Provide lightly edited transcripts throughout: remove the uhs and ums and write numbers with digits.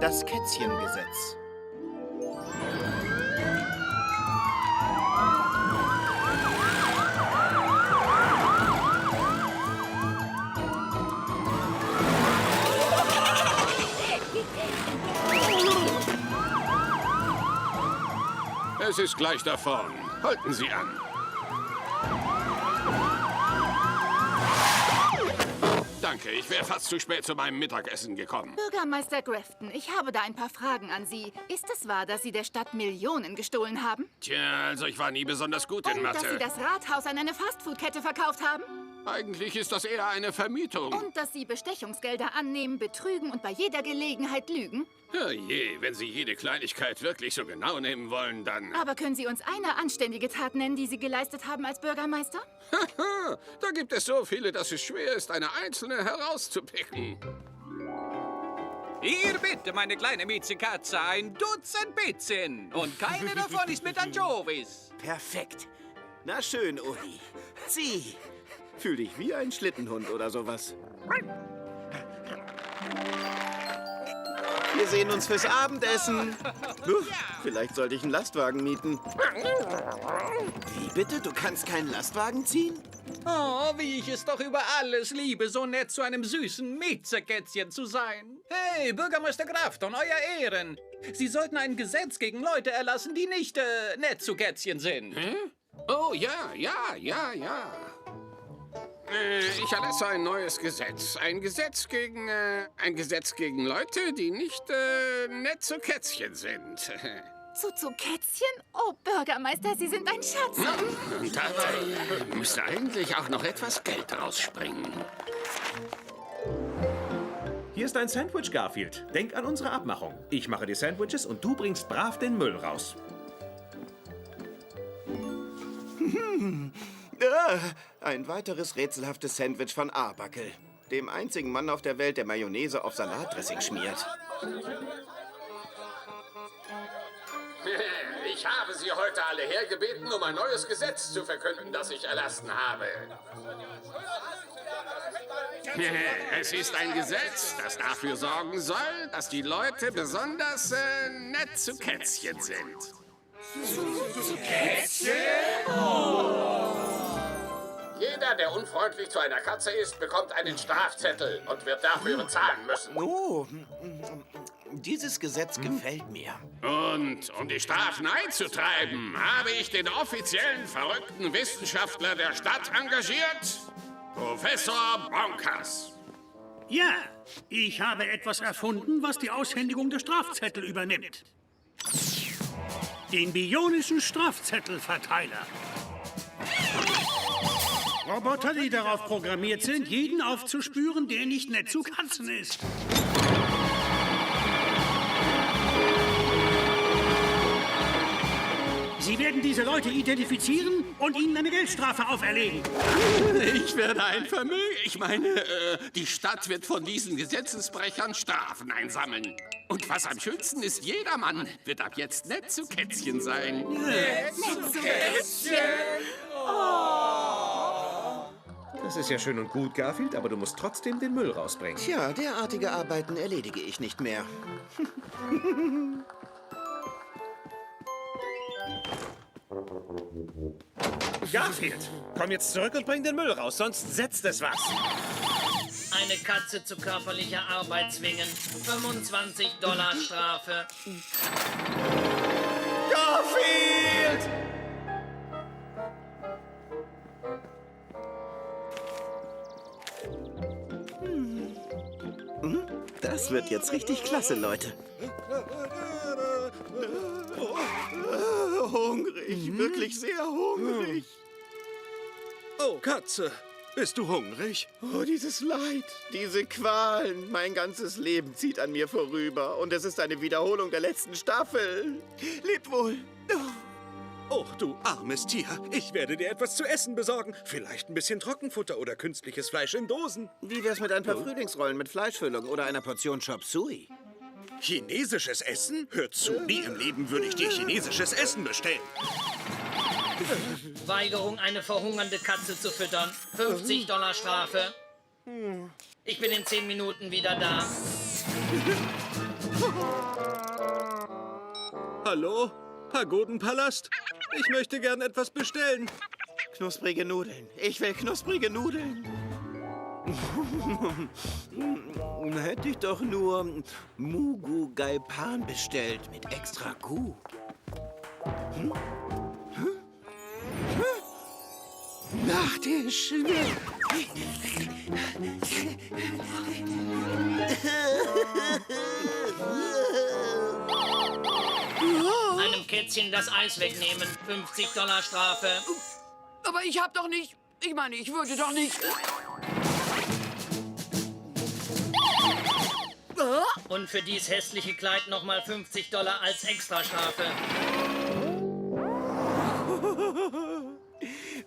Das Kätzchengesetz. Es ist gleich da vorn. Halten Sie an. Danke, ich wäre fast zu spät zu meinem Mittagessen gekommen. Bürgermeister Grafton, ich habe da ein paar Fragen an Sie. Ist es wahr, dass Sie der Stadt Millionen gestohlen haben? Tja, also ich war nie besonders gut in Und dass Mathe. Sie das Rathaus an eine Fastfood-Kette verkauft haben? Eigentlich ist das eher eine Vermietung. Und dass Sie Bestechungsgelder annehmen, betrügen und bei jeder Gelegenheit lügen? Je, wenn Sie jede Kleinigkeit wirklich so genau nehmen wollen, dann... Aber können Sie uns eine anständige Tat nennen, die Sie geleistet haben als Bürgermeister? Haha, da gibt es so viele, dass es schwer ist, eine einzelne herauszupicken. Hier bitte, meine kleine Miezekatze, ein Dutzend Pizzen. Und keine davon ist mit Anchovies. Perfekt. Na schön, Uli. Sieh. Fühl dich wie ein Schlittenhund oder sowas. Wir sehen uns fürs Abendessen. Vielleicht sollte ich einen Lastwagen mieten. Wie bitte? Du kannst keinen Lastwagen ziehen? Oh, wie ich es doch über alles liebe, so nett zu einem süßen Miezekätzchen zu sein. Hey, Bürgermeister Grafton, euer Ehren. Sie sollten ein Gesetz gegen Leute erlassen, die nicht nett zu Kätzchen sind. Hä? Oh, ja. Ich erlasse ein neues Gesetz. Ein Gesetz gegen Leute, die nicht nett zu Kätzchen sind. Zu Kätzchen? Oh, Bürgermeister, Sie sind ein Schatz. Und dabei müsste eigentlich auch noch etwas Geld rausspringen. Hier ist ein Sandwich, Garfield. Denk an unsere Abmachung. Ich mache die Sandwiches und du bringst brav den Müll raus. Ein weiteres rätselhaftes Sandwich von Arbuckle, dem einzigen Mann auf der Welt, der Mayonnaise auf Salatdressing schmiert. Ich habe Sie heute alle hergebeten, um ein neues Gesetz zu verkünden, das ich erlassen habe. Es ist ein Gesetz, das dafür sorgen soll, dass die Leute besonders nett zu Kätzchen sind. Zu Kätzchen? Jeder, der unfreundlich zu einer Katze ist, bekommt einen Strafzettel und wird dafür bezahlen müssen. Oh, dieses Gesetz gefällt mir. Und um die Strafen einzutreiben, habe ich den offiziellen verrückten Wissenschaftler der Stadt engagiert, Professor Bonkers. Ja, ich habe etwas erfunden, was die Aushändigung der Strafzettel übernimmt. Den bionischen Strafzettelverteiler. Roboter, die darauf programmiert sind, jeden aufzuspüren, der nicht nett zu Katzen ist. Sie werden diese Leute identifizieren und ihnen eine Geldstrafe auferlegen. Ich werde ein Vermögen. Ich meine, die Stadt wird von diesen Gesetzesbrechern Strafen einsammeln. Und was am schönsten ist, jedermann wird ab jetzt nett zu Kätzchen sein. Nett zu Kätzchen? Das ist ja schön und gut, Garfield, aber du musst trotzdem den Müll rausbringen. Tja, derartige Arbeiten erledige ich nicht mehr. Garfield, komm jetzt zurück und bring den Müll raus, sonst setzt es was. Eine Katze zu körperlicher Arbeit zwingen. 25 $ Strafe. Garfield! Das wird jetzt richtig klasse, Leute. Hungrig, wirklich sehr hungrig. Oh, Katze, bist du hungrig? Oh, dieses Leid, diese Qualen. Mein ganzes Leben zieht an mir vorüber. Und es ist eine Wiederholung der letzten Staffel. Lebt wohl. Oh, du armes Tier. Ich werde dir etwas zu essen besorgen. Vielleicht ein bisschen Trockenfutter oder künstliches Fleisch in Dosen. Wie wär's mit ein paar Frühlingsrollen mit Fleischfüllung oder einer Portion Chop Suey? Chinesisches Essen? Hör zu, nie im Leben würde ich dir chinesisches Essen bestellen. Weigerung, eine verhungernde Katze zu füttern. 50 $ Strafe. Ich bin in 10 Minuten wieder da. Hallo? Pagodenpalast? Ich möchte gern etwas bestellen. Knusprige Nudeln. Ich will knusprige Nudeln. Hätte ich doch nur Mugu Galpan bestellt mit extra Kuh. Nachtisch. Einem Kätzchen das Eis wegnehmen. $50 Strafe. Aber ich hab doch nicht... Ich meine, ich würde doch nicht... Und für dies hässliche Kleid nochmal $50 als Extrastrafe.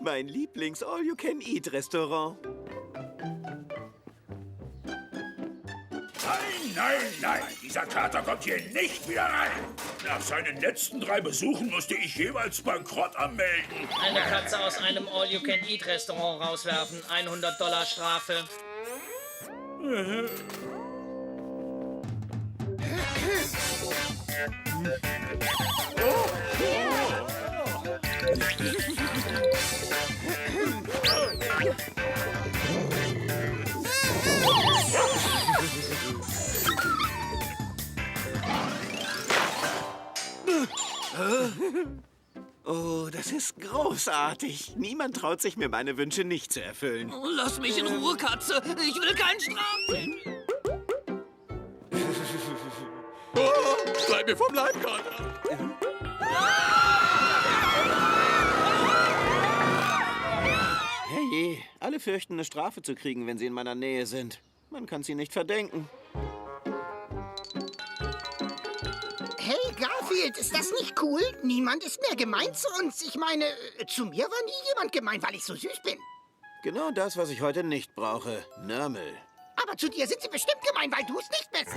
Mein Lieblings-All-You-Can-Eat-Restaurant. Nein, dieser Kater kommt hier nicht wieder rein. Nach seinen letzten 3 Besuchen musste ich jeweils Bankrott anmelden. Eine Katze aus einem All-You-Can-Eat-Restaurant rauswerfen. $100 Strafe. Oh, das ist großartig. Niemand traut sich, mir meine Wünsche nicht zu erfüllen. Lass mich in Ruhe, Katze. Ich will keinen Strafen. Oh, bleib mir vom Leib, Kater. Herrje, alle fürchten, eine Strafe zu kriegen, wenn sie in meiner Nähe sind. Man kann sie nicht verdenken. Hey, Garfield, ist das nicht cool? Niemand ist mehr gemein zu uns. Ich meine, zu mir war nie jemand gemein, weil ich so süß bin. Genau das, was ich heute nicht brauche. Nörmel. Aber zu dir sind sie bestimmt gemein, weil du es nicht bist.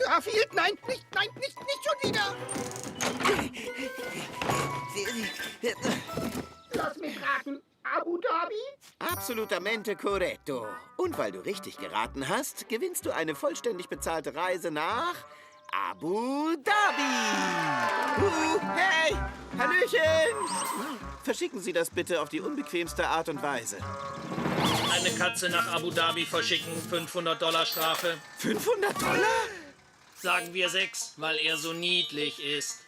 Garfield, nein, nicht schon wieder. Lass mich raten. Abu Dhabi? Absolutamente corretto. Und weil du richtig geraten hast, gewinnst du eine vollständig bezahlte Reise nach Abu Dhabi. Hey, Hallöchen. Verschicken Sie das bitte auf die unbequemste Art und Weise. Eine Katze nach Abu Dhabi verschicken. $500 Strafe. $500? Sagen wir 6, weil er so niedlich ist.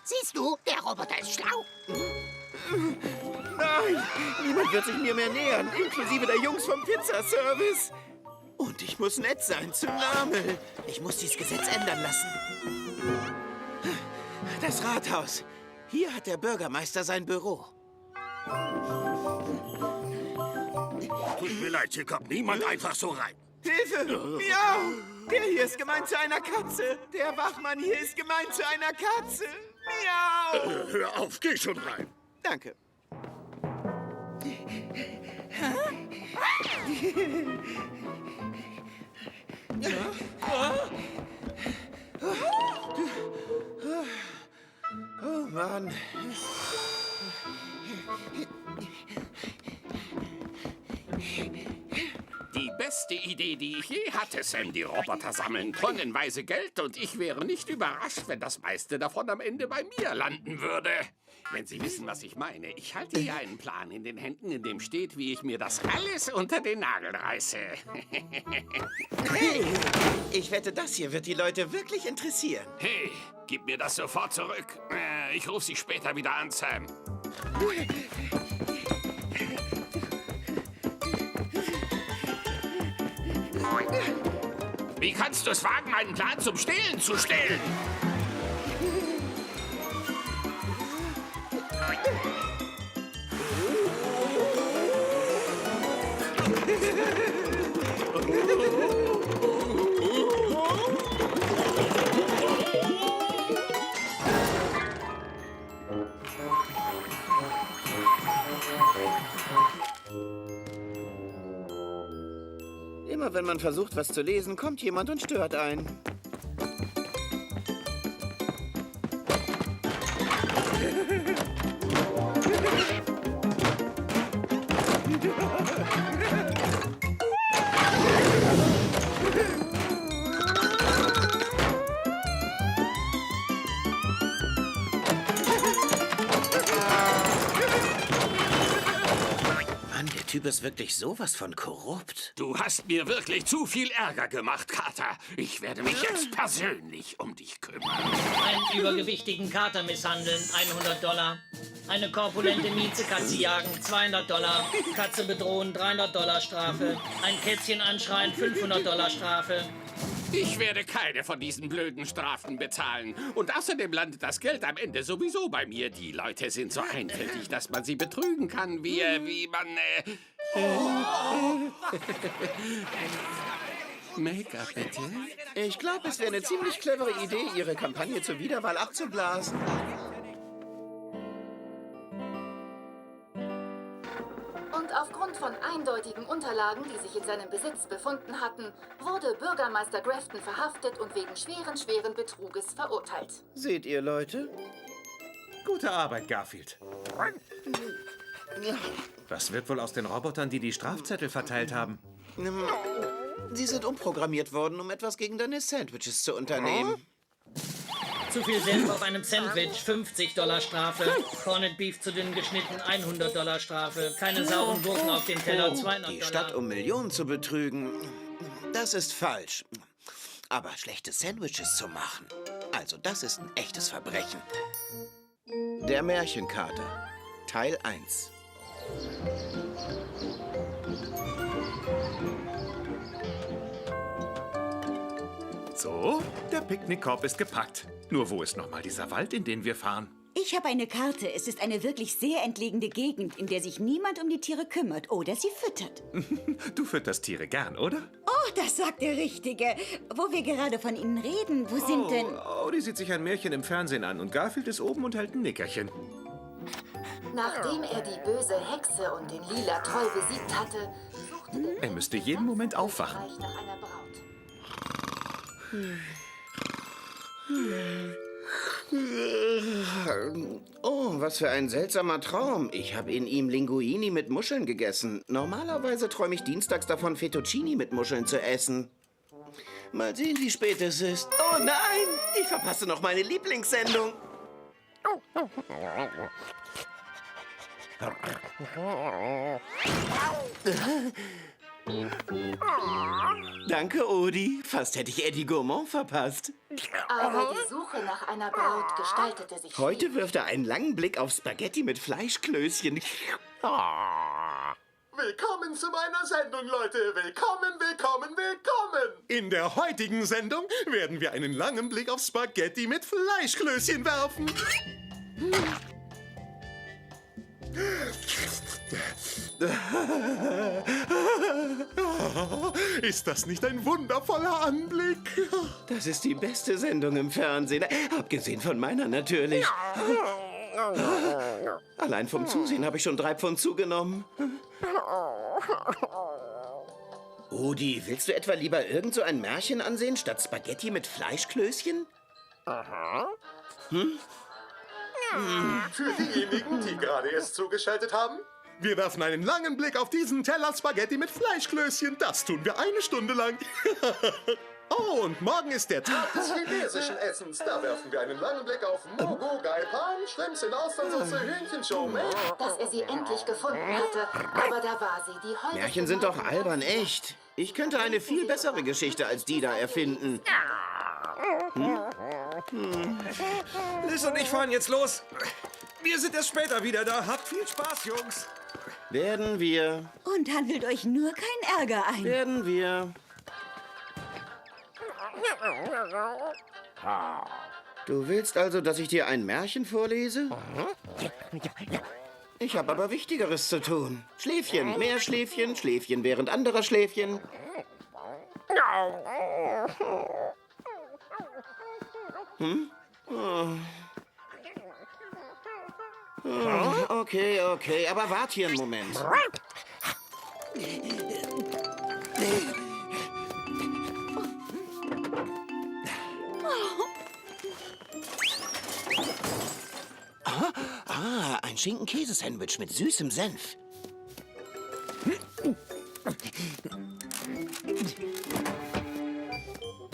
Siehst du, der Roboter ist schlau. Nein, niemand wird sich mir mehr nähern, inklusive der Jungs vom Pizzaservice. Und ich muss nett sein zu Nörmel. Ich muss dieses Gesetz ändern lassen. Das Rathaus. Hier hat der Bürgermeister sein Büro. Tut mir leid, hier kommt niemand einfach so rein. Hilfe! Miau! Der hier ist gemein zu einer Katze. Der Wachmann hier ist gemein zu einer Katze. Miau! Hör auf, geh schon rein. Danke. Oh Mann. Die beste Idee, die ich je hatte, Sam. Die Roboter sammeln tonnenweise Geld und ich wäre nicht überrascht, wenn das meiste davon am Ende bei mir landen würde. Wenn Sie wissen, was ich meine. Ich halte hier einen Plan in den Händen, in dem steht, wie ich mir das alles unter den Nagel reiße. Hey, ich wette, das hier wird die Leute wirklich interessieren. Hey, gib mir das sofort zurück. Ich rufe Sie später wieder an, Sam. Wie kannst du es wagen, meinen Plan zum Stehlen zu stehlen? Immer wenn man versucht, was zu lesen, kommt jemand und stört einen. Typ ist wirklich sowas von korrupt. Du hast mir wirklich zu viel Ärger gemacht, Kater. Ich werde mich jetzt persönlich um dich kümmern. Einen übergewichtigen Kater misshandeln, $100. Eine korpulente Miezekatze jagen, $200. Katze bedrohen, $300 Strafe. Ein Kätzchen anschreien, $500 Strafe. Ich werde keine von diesen blöden Strafen bezahlen. Und außerdem landet das Geld am Ende sowieso bei mir. Die Leute sind so einfältig, dass man sie betrügen kann, wie man... Make-up, bitte? Ich glaube, es wäre eine ziemlich clevere Idee, Ihre Kampagne zur Wiederwahl abzublasen. Und aufgrund von eindeutigen Unterlagen, die sich in seinem Besitz befunden hatten, wurde Bürgermeister Grafton verhaftet und wegen schweren Betruges verurteilt. Seht ihr, Leute? Gute Arbeit, Garfield. Was wird wohl aus den Robotern, die die Strafzettel verteilt haben? Sie sind umprogrammiert worden, um etwas gegen deine Sandwiches zu unternehmen. Zu viel Senf auf einem Sandwich, $50 Strafe. Corned Beef zu dünn geschnitten, $100 Strafe. Keine sauren Gurken auf dem Teller, $200. Die Stadt um Millionen zu betrügen, das ist falsch. Aber schlechte Sandwiches zu machen, also das ist ein echtes Verbrechen. Der Märchenkater, Teil 1. So, der Picknickkorb ist gepackt. Nur wo ist nochmal dieser Wald, in den wir fahren? Ich habe eine Karte. Es ist eine wirklich sehr entlegene Gegend, in der sich niemand um die Tiere kümmert oder sie füttert. Du fütterst Tiere gern, oder? Oh, das sagt der Richtige. Wo wir gerade von ihnen reden, wo sind denn... Oh, die sieht sich ein Märchen im Fernsehen an und Garfield ist oben und hält ein Nickerchen. Nachdem er die böse Hexe und den lila Troll besiegt hatte, suchte der Er müsste jeden Moment aufwachen. Reich nach einer Braut. Oh, was für ein seltsamer Traum. Ich habe in ihm Linguini mit Muscheln gegessen. Normalerweise träume ich dienstags davon, Fettuccini mit Muscheln zu essen. Mal sehen, wie spät es ist. Oh nein, ich verpasse noch meine Lieblingssendung. Danke, Odi. Fast hätte ich Eddie Gourmand verpasst. Aber die Suche nach einer Braut gestaltete sich Heute wirft er einen langen Blick auf Spaghetti mit Fleischklößchen. Willkommen zu meiner Sendung, Leute. Willkommen, willkommen, willkommen. In der heutigen Sendung werden wir einen langen Blick auf Spaghetti mit Fleischklößchen werfen. Ist das nicht ein wundervoller Anblick? Das ist die beste Sendung im Fernsehen. Abgesehen von meiner natürlich. Allein vom Zusehen habe ich schon 3 Pfund zugenommen. Odi, willst du etwa lieber irgend so ein Märchen ansehen, statt Spaghetti mit Fleischklößchen? Hm? Für diejenigen, die gerade erst zugeschaltet haben, wir werfen einen langen Blick auf diesen Teller Spaghetti mit Fleischklößchen. Das tun wir 1 Stunde lang. Oh, und morgen ist der Tag des chinesischen Essens. Da werfen wir einen langen Blick auf Mogo, Gaipan, Shrimps in Austernsoße, Hühnchenshow. dass er sie endlich gefunden hatte. Aber da war sie, die heute... Märchen sind doch albern, echt. Ich könnte eine viel bessere Geschichte als die da erfinden. Liz und ich fahren jetzt los. Wir sind erst später wieder da. Habt viel Spaß, Jungs. Werden wir. Und handelt euch nur kein Ärger ein. Werden wir. Du willst also, dass ich dir ein Märchen vorlese? Ich habe aber Wichtigeres zu tun. Schläfchen, mehr Schläfchen, Schläfchen während anderer Schläfchen. Hm? Oh. Oh, okay, aber wart hier einen Moment. Ein Schinken-Käse-Sandwich mit süßem Senf.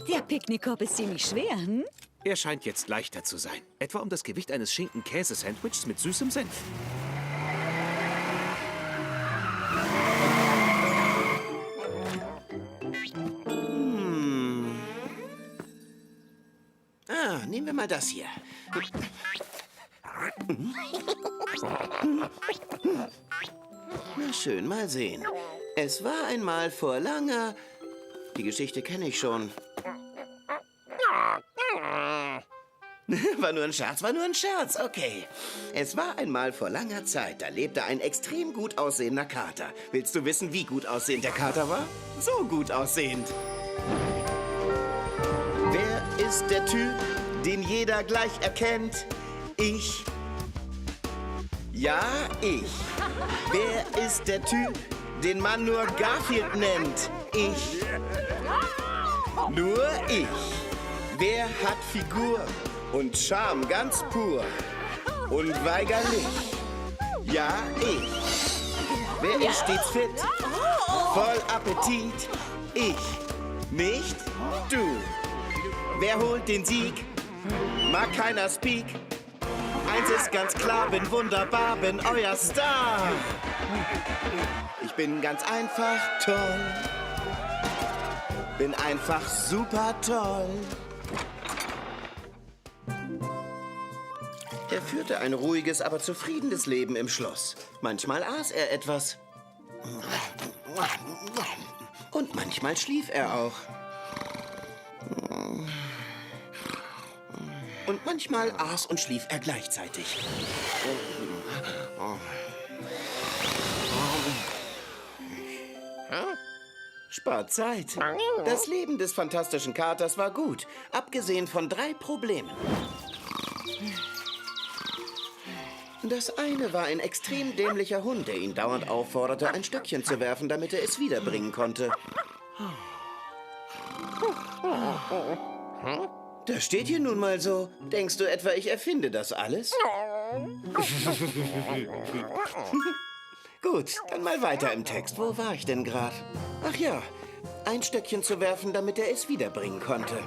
Der Picknickkorb ist ziemlich schwer, hm? Er scheint jetzt leichter zu sein. Etwa um das Gewicht eines Schinken-Käse-Sandwiches mit süßem Senf. Na, nehmen wir mal das hier. Na schön, mal sehen. Es war einmal vor langer... Die Geschichte kenne ich schon. War nur ein Scherz, okay. Es war einmal vor langer Zeit, da lebte ein extrem gut aussehender Kater. Willst du wissen, wie gut aussehend der Kater war? So gut aussehend. Wer ist der Typ, den jeder gleich erkennt? Ich. Ja, ich. Wer ist der Typ, den man nur Garfield nennt? Ich. Nur ich. Wer hat Figur und Charme ganz pur? Unweigerlich. Ja, ich. Wer ist stets fit? Voll Appetit? Ich. Nicht du. Wer holt den Sieg? Mag keiner Speak. Eins ist ganz klar, bin wunderbar, bin euer Star. Ich bin ganz einfach toll. Bin einfach super toll. Er führte ein ruhiges, aber zufriedenes Leben im Schloss. Manchmal aß er etwas. Und manchmal schlief er auch. Und manchmal aß und schlief er gleichzeitig. Spart Zeit. Das Leben des fantastischen Katers war gut, abgesehen von 3 Problemen. Das eine war ein extrem dämlicher Hund, der ihn dauernd aufforderte, ein Stöckchen zu werfen, damit er es wiederbringen konnte. Das steht hier nun mal so. Denkst du etwa, ich erfinde das alles? Gut, dann mal weiter im Text. Wo war ich denn gerade? Ach ja, ein Stöckchen zu werfen, damit er es wiederbringen konnte.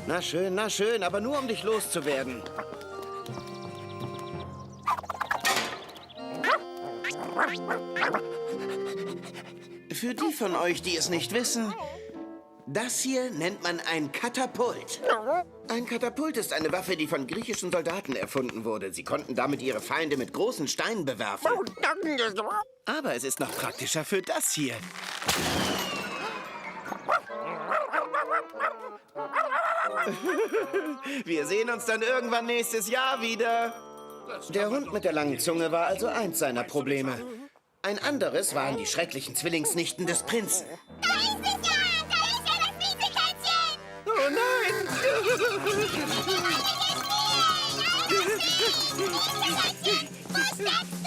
Na schön, aber nur um dich loszuwerden. Für die von euch, die es nicht wissen, das hier nennt man ein Katapult. Ein Katapult ist eine Waffe, die von griechischen Soldaten erfunden wurde. Sie konnten damit ihre Feinde mit großen Steinen bewerfen. Aber es ist noch praktischer für das hier. Wir sehen uns dann irgendwann nächstes Jahr wieder. Der Hund mit der langen Zunge war also eins seiner Probleme. Ein anderes waren die schrecklichen Zwillingsnichten des Prinzen. Da ist es ja! Da ist ja das Wiesekätzchen! Oh nein! Wo steckst du?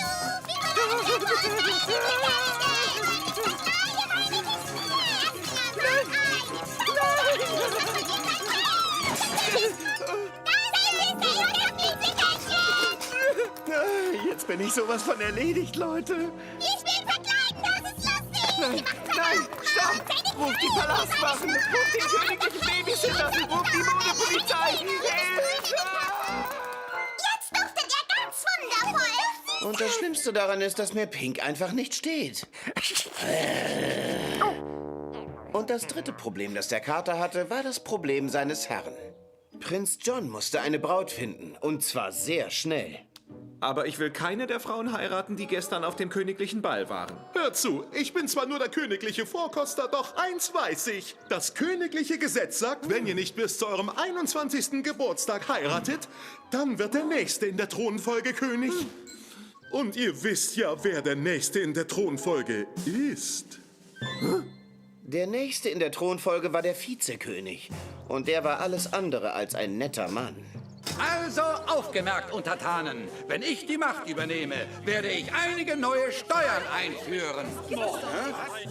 Jetzt bin ich sowas von erledigt, Leute. Ich will verkleiden, das ist lustig! Nein, stopp! Ruf die Palastwachen! Ruf den königlichen Babysitter! Ruf die Modepolizei! Hilfe! Jetzt duftet er ganz wundervoll! Und das Schlimmste daran ist, dass mir Pink einfach nicht steht. Und das dritte Problem, das der Kater hatte, war das Problem seines Herrn. Prinz John musste eine Braut finden, und zwar sehr schnell. Aber ich will keine der Frauen heiraten, die gestern auf dem königlichen Ball waren. Hör zu, ich bin zwar nur der königliche Vorkoster, doch eins weiß ich. Das königliche Gesetz sagt, wenn ihr nicht bis zu eurem 21. Geburtstag heiratet, dann wird der Nächste in der Thronfolge König. Und ihr wisst ja, wer der Nächste in der Thronfolge ist. Der Nächste in der Thronfolge war der Vizekönig. Und der war alles andere als ein netter Mann. Also aufgemerkt, Untertanen. Wenn ich die Macht übernehme, werde ich einige neue Steuern einführen.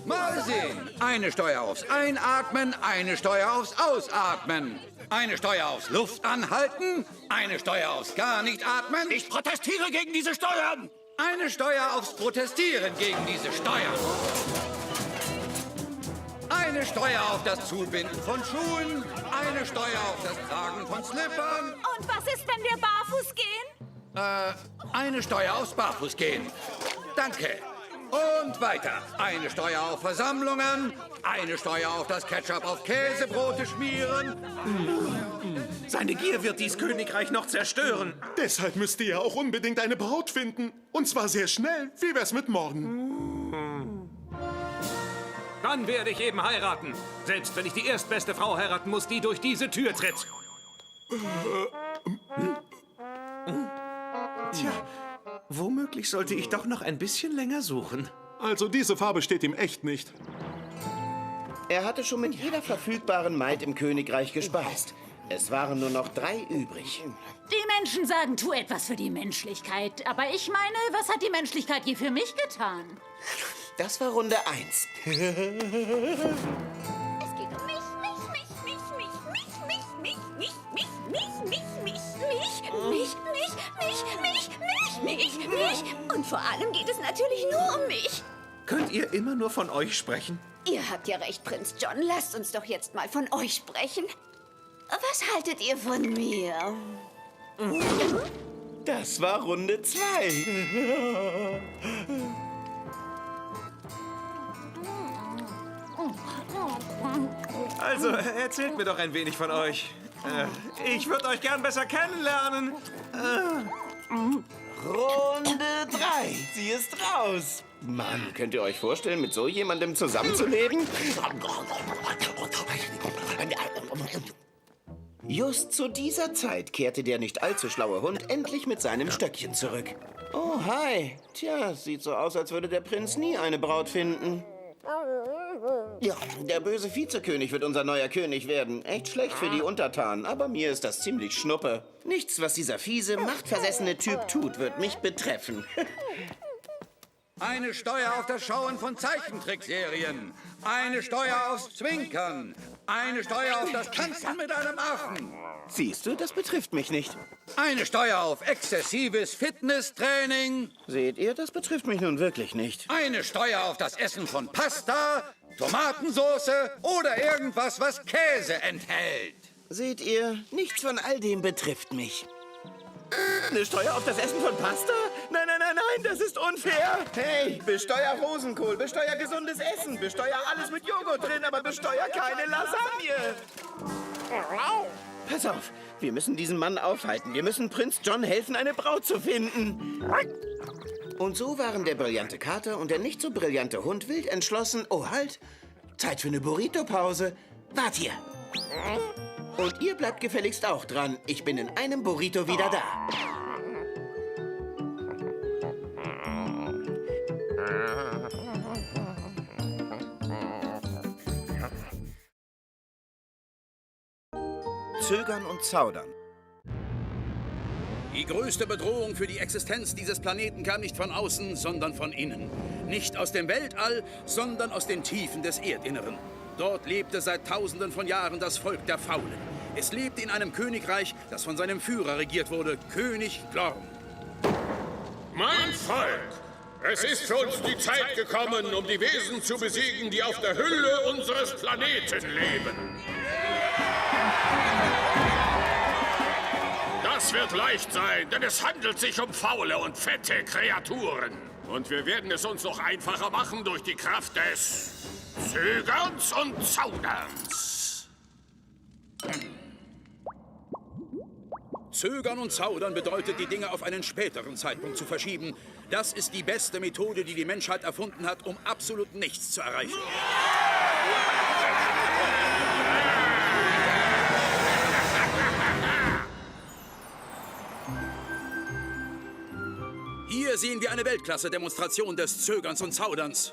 Mal sehen. Eine Steuer aufs Einatmen, eine Steuer aufs Ausatmen. Eine Steuer aufs Luftanhalten, eine Steuer aufs gar nicht atmen. Ich protestiere gegen diese Steuern! Eine Steuer aufs Protestieren gegen diese Steuern. Eine Steuer auf das Zubinden von Schuhen, eine Steuer auf das Tragen von Slippern. Und was ist, wenn wir barfuß gehen? Eine Steuer aufs Barfußgehen. Danke. Und weiter. Eine Steuer auf Versammlungen, eine Steuer auf das Ketchup auf Käsebrote schmieren. Seine Gier wird dies Königreich noch zerstören. Deshalb müsst ihr ja auch unbedingt eine Braut finden. Und zwar sehr schnell. Wie wär's mit morgen? Dann werde ich eben heiraten. Selbst wenn ich die erstbeste Frau heiraten muss, die durch diese Tür tritt. Tja, womöglich sollte ich doch noch ein bisschen länger suchen. Also diese Farbe steht ihm echt nicht. Er hatte schon mit jeder verfügbaren Maid im Königreich gespeist. Es waren nur noch 3 übrig. Die Menschen sagen, tu etwas für die Menschlichkeit. Aber ich meine, was hat die Menschlichkeit je für mich getan? Das war Runde 1. Es geht um mich. Und vor allem geht es natürlich nur um mich. Könnt ihr immer nur von euch sprechen? Ihr habt ja recht, Prinz John. Lasst uns doch jetzt mal von euch sprechen. Was haltet ihr von mir? Das war Runde 2. Also, erzählt mir doch ein wenig von euch. Ich würde euch gern besser kennenlernen. Runde 3. Sie ist raus. Mann, könnt ihr euch vorstellen, mit so jemandem zusammenzuleben? Just zu dieser Zeit kehrte der nicht allzu schlaue Hund endlich mit seinem Stöckchen zurück. Oh, hi. Tja, sieht so aus, als würde der Prinz nie eine Braut finden. Ja, der böse Vizekönig wird unser neuer König werden. Echt schlecht für die Untertanen, aber mir ist das ziemlich schnuppe. Nichts, was dieser fiese, machtversessene Typ tut, wird mich betreffen. Eine Steuer auf das Schauen von Zeichentrickserien. Eine Steuer aufs Zwinkern. Eine Steuer auf das Tanzen mit einem Affen. Siehst du, das betrifft mich nicht. Eine Steuer auf exzessives Fitnesstraining. Seht ihr, das betrifft mich nun wirklich nicht. Eine Steuer auf das Essen von Pasta, Tomatensauce oder irgendwas, was Käse enthält. Seht ihr, nichts von all dem betrifft mich. Eine Steuer auf das Essen von Pasta? Nein, nein, nein, nein, das ist unfair. Hey, besteuer Rosenkohl, besteuer gesundes Essen, besteuer alles mit Joghurt drin, aber besteuer keine Lasagne. Pass auf, wir müssen diesen Mann aufhalten. Wir müssen Prinz John helfen, eine Braut zu finden. Und so waren der brillante Kater und der nicht so brillante Hund wild entschlossen. Oh, halt, Zeit für eine Burrito-Pause. Wart hier. Und ihr bleibt gefälligst auch dran. Ich bin in einem Burrito wieder da. Zögern und Zaudern. Die größte Bedrohung für die Existenz dieses Planeten kam nicht von außen, sondern von innen. Nicht aus dem Weltall, sondern aus den Tiefen des Erdinneren. Dort lebte seit Tausenden von Jahren das Volk der Faulen. Es lebte in einem Königreich, das von seinem Führer regiert wurde, König Glorm. Mein Volk, es ist für uns die Zeit gekommen, um die Wesen zu besiegen, die auf der Hülle unseres Planeten leben. Das wird leicht sein, denn es handelt sich um faule und fette Kreaturen. Und wir werden es uns noch einfacher machen durch die Kraft des Zögerns und Zauderns. Zögern und Zaudern bedeutet, die Dinge auf einen späteren Zeitpunkt zu verschieben. Das ist die beste Methode, die die Menschheit erfunden hat, um absolut nichts zu erreichen. Hier sehen wir eine Weltklasse-Demonstration des Zögerns und Zauderns.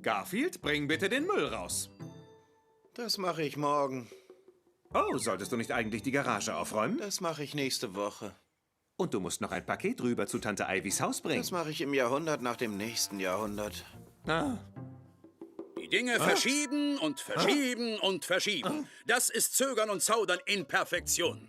Garfield, bring bitte den Müll raus. Das mache ich morgen. Oh, solltest du nicht eigentlich die Garage aufräumen? Das mache ich nächste Woche. Und du musst noch ein Paket rüber zu Tante Ivys Haus bringen. Das mache ich im Jahrhundert nach dem nächsten Jahrhundert. Ah. Die Dinge verschieben und verschieben und verschieben. Das ist Zögern und Zaudern in Perfektion.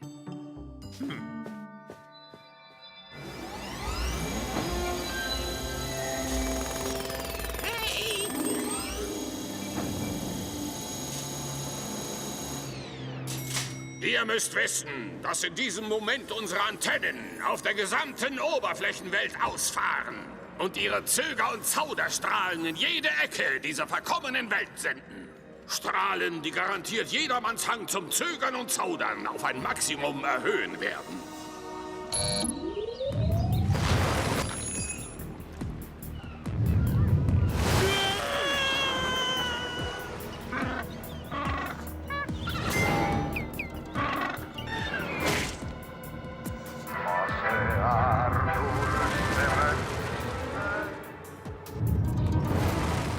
Die Ihr müsst wissen, dass in diesem Moment unsere Antennen auf der gesamten Oberflächenwelt ausfahren und ihre Zöger- und Zauderstrahlen in jede Ecke dieser verkommenen Welt senden. Strahlen, die garantiert jedermanns Hang zum Zögern und Zaudern auf ein Maximum erhöhen werden.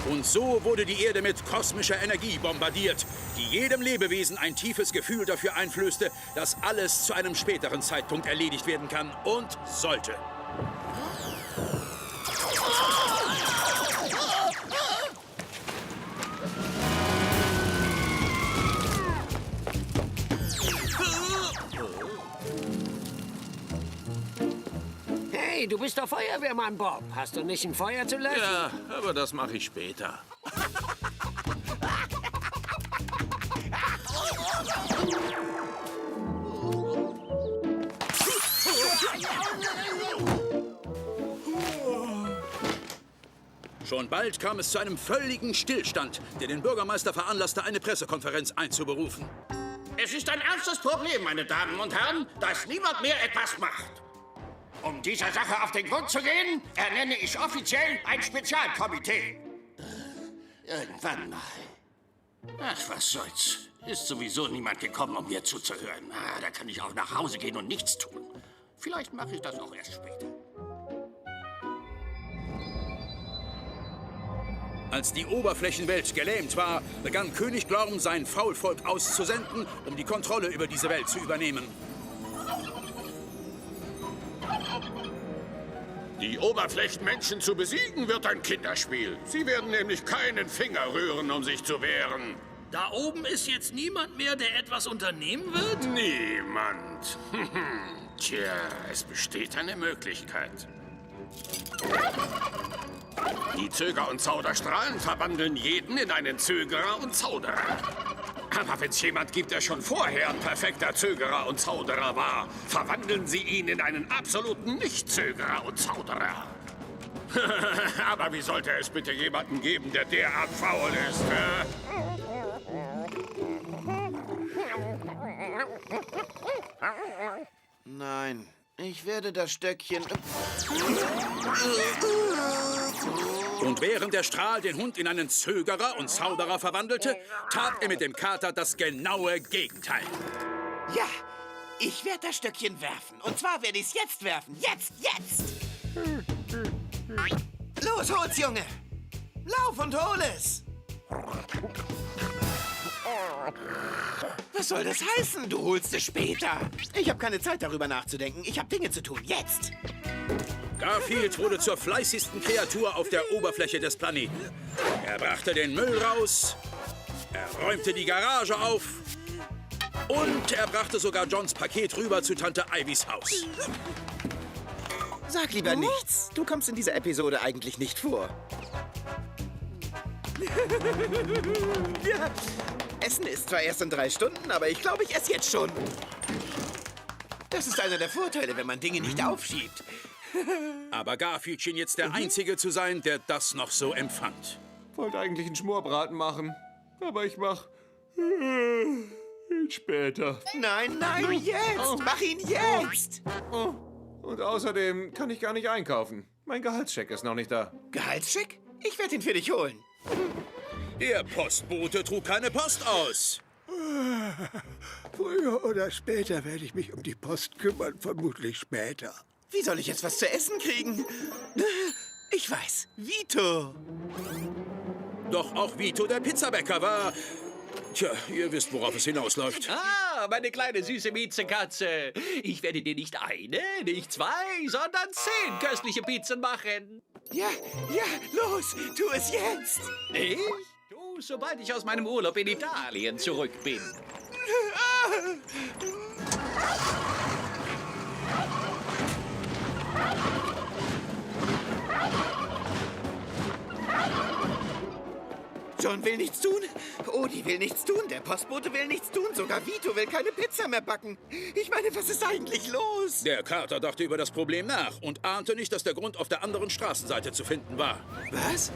Und so wurde die Erde mit kosmischer Energie bombardiert, die jedem Lebewesen ein tiefes Gefühl dafür einflößte, dass alles zu einem späteren Zeitpunkt erledigt werden kann und sollte. Hey, du bist doch Feuerwehrmann, Bob. Hast du nicht ein Feuer zu löschen? Ja, aber das mache ich später. Schon bald kam es zu einem völligen Stillstand, der den Bürgermeister veranlasste, eine Pressekonferenz einzuberufen. Es ist ein ernstes Problem, meine Damen und Herren, dass niemand mehr etwas macht. Um dieser Sache auf den Grund zu gehen, ernenne ich offiziell ein Spezialkomitee. Irgendwann mal. Ach, was soll's. Ist sowieso niemand gekommen, um mir zuzuhören. Da kann ich auch nach Hause gehen und nichts tun. Vielleicht mache ich das auch erst später. Als die Oberflächenwelt gelähmt war, begann König Glorm sein Faulvolk auszusenden, um die Kontrolle über diese Welt zu übernehmen. Die Oberflächenmenschen zu besiegen wird ein Kinderspiel. Sie werden nämlich keinen Finger rühren, um sich zu wehren. Da oben ist jetzt niemand mehr, der etwas unternehmen wird? Niemand. Tja, es besteht eine Möglichkeit. Die Zöger- und Zauderstrahlen verwandeln jeden in einen Zögerer und Zauderer. Aber wenn es jemand gibt, der schon vorher ein perfekter Zögerer und Zauderer war, verwandeln sie ihn in einen absoluten Nicht-Zögerer und Zauderer. Aber wie sollte es bitte jemanden geben, der derart faul ist? Nein, ich werde das Stöckchen... Und während der Strahl den Hund in einen Zögerer und Zauderer verwandelte, tat er mit dem Kater das genaue Gegenteil. Ja, ich werde das Stöckchen werfen. Und zwar werde ich es jetzt werfen. Jetzt! Los, hol's, Junge! Lauf und hol es! Was soll das heißen? Du holst es später. Ich habe keine Zeit, darüber nachzudenken. Ich habe Dinge zu tun. Jetzt! Garfield wurde zur fleißigsten Kreatur auf der Oberfläche des Planeten. Er brachte den Müll raus, er räumte die Garage auf und er brachte sogar Johns Paket rüber zu Tante Ivys Haus. Sag lieber nichts. Du kommst in dieser Episode eigentlich nicht vor. Ja. Essen ist zwar erst in 3 Stunden, aber ich glaube, ich esse jetzt schon. Das ist einer der Vorteile, wenn man Dinge nicht aufschiebt. Aber Garfield schien jetzt der Einzige zu sein, der das noch so empfand. Wollte eigentlich einen Schmorbraten machen, aber ich mach ihn später. Nein, jetzt! Mach ihn jetzt! Oh. Und außerdem kann ich gar nicht einkaufen. Mein Gehaltscheck ist noch nicht da. Gehaltscheck? Ich werde ihn für dich holen. Der Postbote trug keine Post aus. Früher oder später werde ich mich um die Post kümmern, vermutlich später. Wie soll ich jetzt was zu essen kriegen? Ich weiß, Vito. Doch auch Vito, der Pizzabäcker, war... Tja, ihr wisst, worauf es hinausläuft. Ah, meine kleine süße Miezekatze. Ich werde dir nicht eine, nicht 2, sondern 10 köstliche Pizzen machen. Ja, los, tu es jetzt. Ich? Du, sobald ich aus meinem Urlaub in Italien zurück bin. John will nichts tun. Odie will nichts tun. Der Postbote will nichts tun. Sogar Vito will keine Pizza mehr backen. Ich meine, was ist eigentlich los? Der Kater dachte über das Problem nach und ahnte nicht, dass der Grund auf der anderen Straßenseite zu finden war. Was?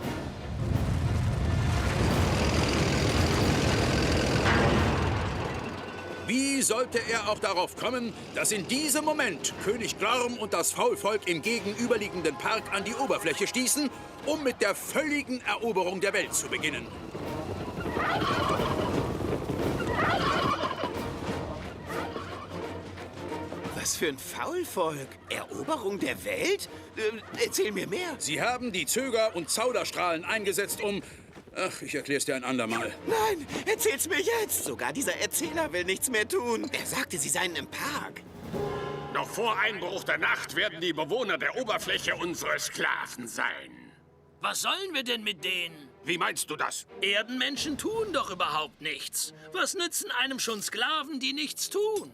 Wie sollte er auch darauf kommen, dass in diesem Moment König Glorm und das Faulvolk im gegenüberliegenden Park an die Oberfläche stießen, um mit der völligen Eroberung der Welt zu beginnen? Was für ein Faulvolk? Eroberung der Welt? Erzähl mir mehr. Sie haben die Zöger- und Zauderstrahlen eingesetzt, um... Ach, ich erklär's dir ein andermal. Nein, erzähl's mir jetzt. Sogar dieser Erzähler will nichts mehr tun. Er sagte, sie seien im Park. Noch vor Einbruch der Nacht werden die Bewohner der Oberfläche unsere Sklaven sein. Was sollen wir denn mit denen? Wie meinst du das? Erdenmenschen tun doch überhaupt nichts. Was nützen einem schon Sklaven, die nichts tun?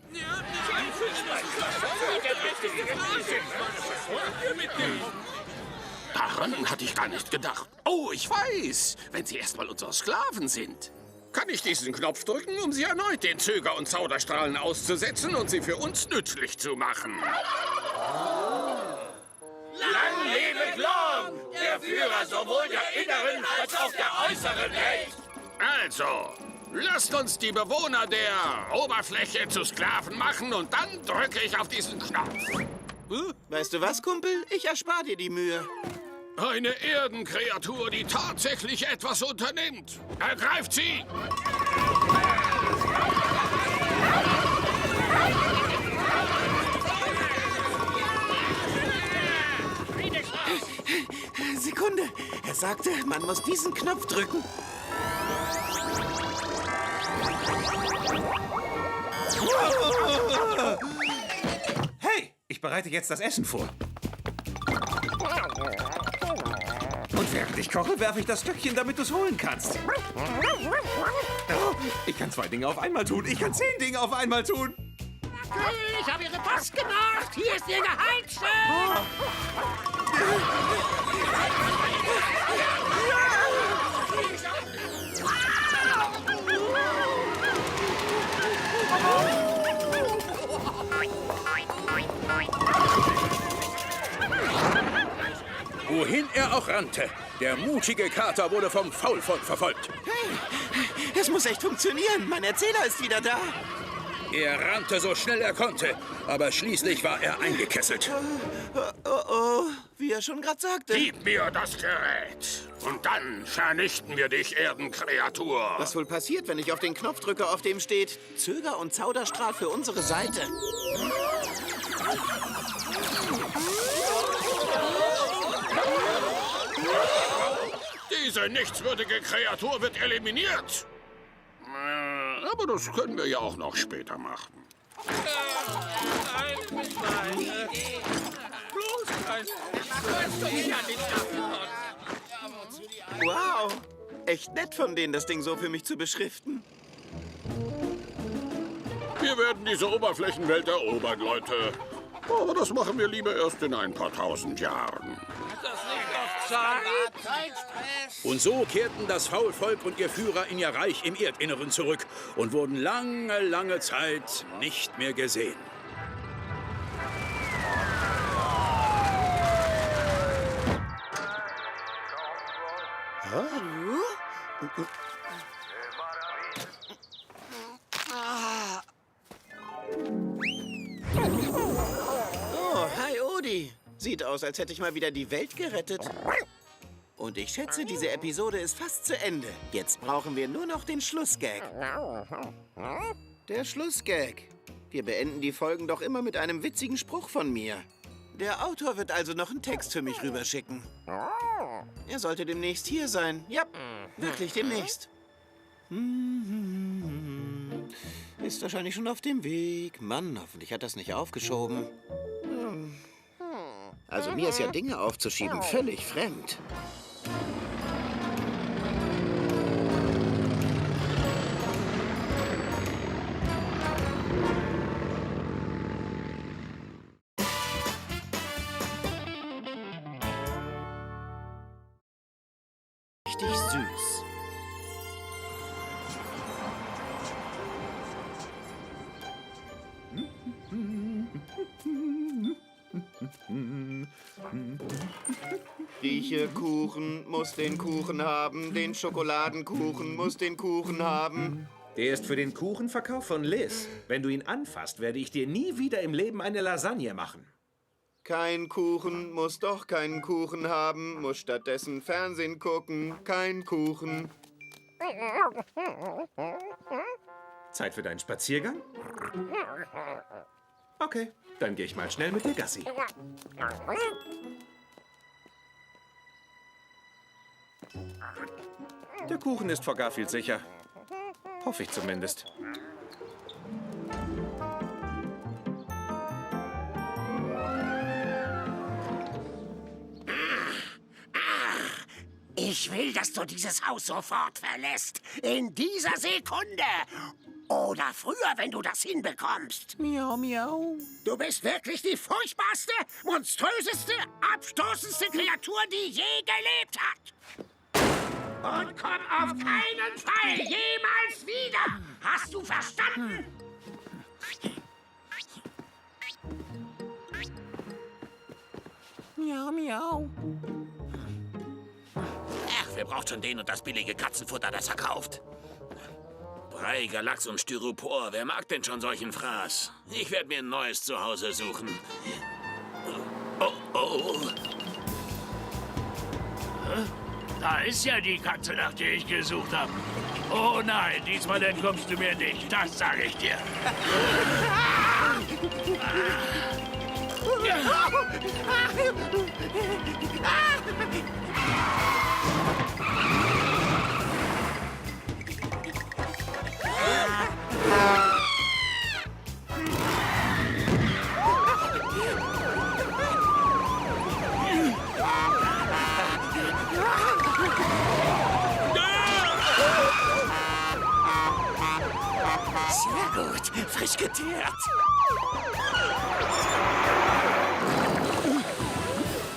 Daran hatte ich gar nicht gedacht. Oh, ich weiß. Wenn Sie erstmal unsere Sklaven sind. Kann ich diesen Knopf drücken, um sie erneut den Zöger- und Zauderstrahlen auszusetzen und sie für uns nützlich zu machen? Lang lebe Glorm, der Führer sowohl der inneren als auch der äußeren Welt. Also, lasst uns die Bewohner der Oberfläche zu Sklaven machen und dann drücke ich auf diesen Knopf. Weißt du was, Kumpel? Ich erspare dir die Mühe. Eine Erdenkreatur, die tatsächlich etwas unternimmt. Ergreift sie! Sekunde. Er sagte, man muss diesen Knopf drücken. Hey, ich bereite jetzt das Essen vor. Und während ich koche, werfe ich das Stöckchen, damit du es holen kannst. Oh, ich kann 2 Dinge auf einmal tun. Ich kann 10 Dinge auf einmal tun. Ich habe Ihre Post gemacht. Hier ist Ihr Gehaltstück. Wohin er auch rannte, der mutige Kater wurde vom Faulvolk verfolgt. Hey, es muss echt funktionieren. Mein Erzähler ist wieder da. Er rannte so schnell er konnte, aber schließlich war er eingekesselt. Oh, wie er schon gerade sagte. Gib mir das Gerät. Und dann vernichten wir dich, Erdenkreatur. Was wohl passiert, wenn ich auf den Knopf drücke, auf dem steht Zöger- und Zauderstrahl für unsere Seite? Diese nichtswürdige Kreatur wird eliminiert. Aber das können wir ja auch noch später machen. Wow, echt nett von denen, das Ding so für mich zu beschriften. Wir werden diese Oberflächenwelt erobern, Leute. Aber das machen wir lieber erst in ein paar tausend Jahren. Und so kehrten das Faulvolk und ihr Führer in ihr Reich im Erdinneren zurück und wurden lange, lange Zeit nicht mehr gesehen. Oh, hi Odie. Sieht aus, als hätte ich mal wieder die Welt gerettet. Und ich schätze, diese Episode ist fast zu Ende. Jetzt brauchen wir nur noch den Schlussgag. Der Schlussgag. Wir beenden die Folgen doch immer mit einem witzigen Spruch von mir. Der Autor wird also noch einen Text für mich rüberschicken. Er sollte demnächst hier sein. Ja, wirklich demnächst. Ist wahrscheinlich schon auf dem Weg. Mann, hoffentlich hat das nicht aufgeschoben. Also mir ist ja Dinge aufzuschieben völlig fremd. Richtig süß. Rieche Kuchen muss den Kuchen haben, den Schokoladenkuchen muss den Kuchen haben. Der ist für den Kuchenverkauf von Liz. Wenn du ihn anfasst, werde ich dir nie wieder im Leben eine Lasagne machen. Kein Kuchen muss doch keinen Kuchen haben, muss stattdessen Fernsehen gucken. Kein Kuchen. Zeit für deinen Spaziergang? Okay, dann gehe ich mal schnell mit dir Gassi. Der Kuchen ist vor Garfield sicher. Hoffe ich zumindest. Ich will, dass du dieses Haus sofort verlässt. In dieser Sekunde. Oder früher, wenn du das hinbekommst. Miau, miau. Du bist wirklich die furchtbarste, monströseste, abstoßendste Kreatur, die je gelebt hat. Und komm auf keinen Fall jemals wieder. Hast du verstanden? Miau, miau. Ach, wer braucht schon den und das billige Katzenfutter, das er kauft? Breiiger Lachs und Styropor, wer mag denn schon solchen Fraß? Ich werde mir ein neues Zuhause suchen. Oh, oh. Da ist ja die Katze, nach der ich gesucht habe. Oh nein, diesmal entkommst du mir nicht, das sage ich dir. Sehr gut, frisch geteert.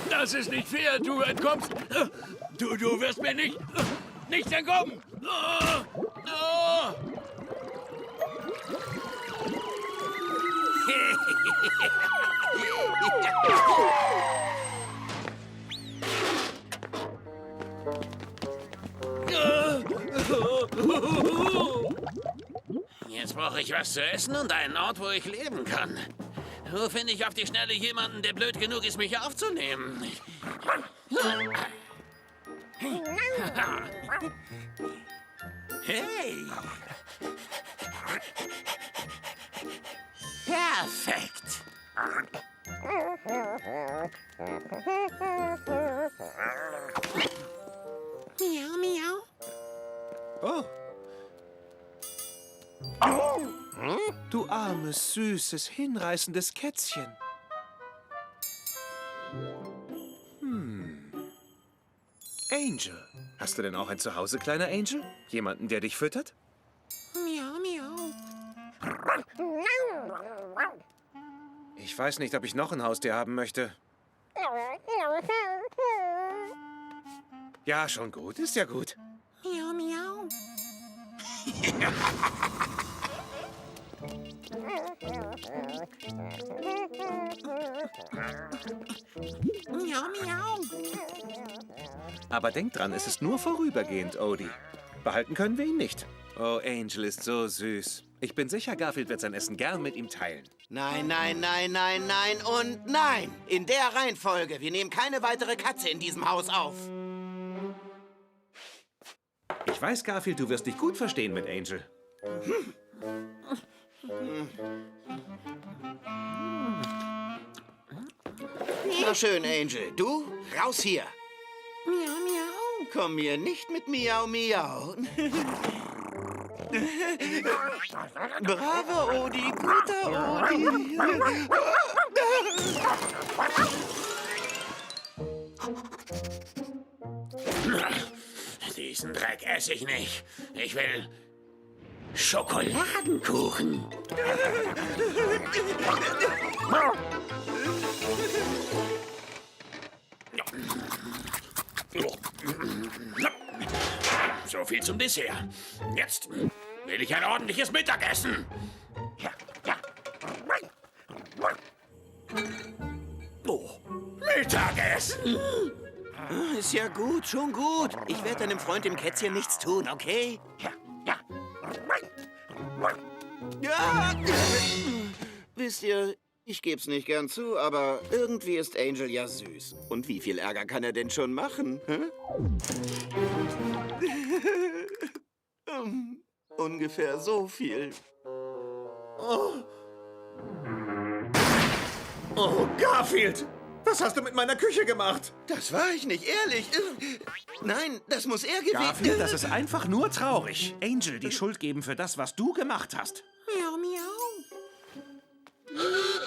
Das ist nicht fair, du entkommst. Du wirst mir nicht entkommen. Jetzt brauche ich was zu essen und einen Ort, wo ich leben kann. Wo finde ich auf die Schnelle jemanden, der blöd genug ist, mich aufzunehmen? Hey! Perfekt! Miau, miau. Oh. Du armes, süßes, hinreißendes Kätzchen. Angel. Hast du denn auch ein Zuhause, kleiner Angel? Jemanden, der dich füttert? Miau, miau. Ich weiß nicht, ob ich noch ein Haustier haben möchte. Ja, schon gut. Ist ja gut. Miau, miau. Miau, miau. Aber denk dran, es ist nur vorübergehend, Odie. Behalten können wir ihn nicht. Oh, Angel ist so süß. Ich bin sicher, Garfield wird sein Essen gern mit ihm teilen. Nein, nein, nein, nein, nein und nein. In der Reihenfolge. Wir nehmen keine weitere Katze in diesem Haus auf. Ich weiß, Garfield, du wirst dich gut verstehen mit Angel. Na schön, Angel. Du, raus hier. Miau, miau. Komm mir nicht mit Miau, Miau. Bravo, Odie, guter Odie. Diesen Dreck esse ich nicht. Ich will Schokoladenkuchen. So viel zum Dessert. Jetzt will ich ein ordentliches Mittagessen. Ist ja gut, schon gut. Ich werde deinem Freund dem Kätzchen nichts tun, okay? Ja. Wisst ihr, ich geb's nicht gern zu, aber irgendwie ist Angel ja süß. Und wie viel Ärger kann er denn schon machen? Hä? Ungefähr so viel. Oh, Garfield! Was hast du mit meiner Küche gemacht? Das war ich nicht, ehrlich. Nein, das muss er gewesen Garfield, das ist einfach nur traurig. Angel die Schuld geben für das, was du gemacht hast. Miau, miau.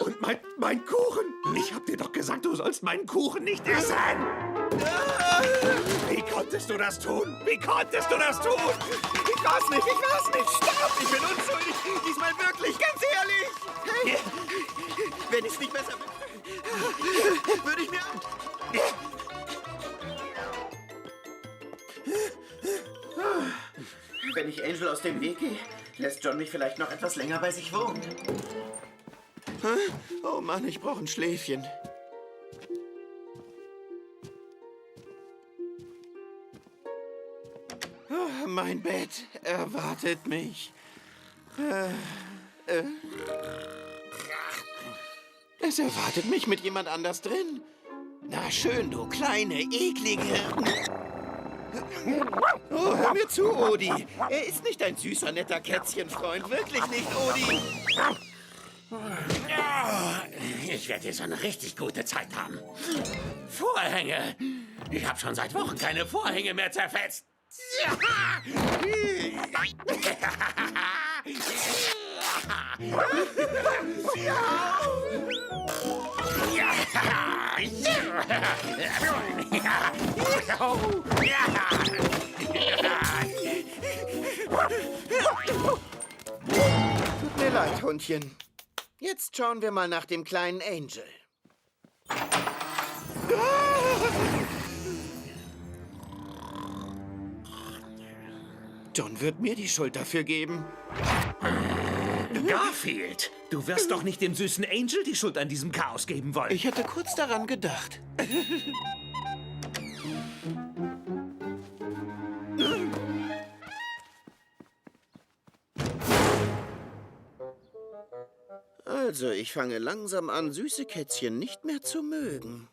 Und mein Kuchen? Ich hab dir doch gesagt, du sollst meinen Kuchen nicht essen. Wie konntest du das tun? Wie konntest du das tun? Ich war's nicht. Stopp, ich bin unschuldig. Diesmal wirklich, ganz ehrlich. Hey, wenn ich's nicht besser wüsste, würde ich mir... Wenn ich Angel aus dem Weg gehe, lässt John mich vielleicht noch etwas länger bei sich wohnen. Oh Mann, ich brauche ein Schläfchen. Oh, mein Bett erwartet mich. Es erwartet mich mit jemand anders drin. Na schön, du kleine, eklige... Oh, hör mir zu, Odi. Er ist nicht ein süßer, netter Kätzchenfreund. Wirklich nicht, Odi. Ich werde hier so eine richtig gute Zeit haben. Vorhänge! Ich habe schon seit Wochen keine Vorhänge mehr zerfetzt. Tut mir leid, Hundchen. Jetzt schauen wir mal nach dem kleinen Angel. John wird mir die Schuld dafür geben. Garfield, du wirst doch nicht dem süßen Angel die Schuld an diesem Chaos geben wollen. Ich hatte kurz daran gedacht. Also, ich fange langsam an, süße Kätzchen nicht mehr zu mögen.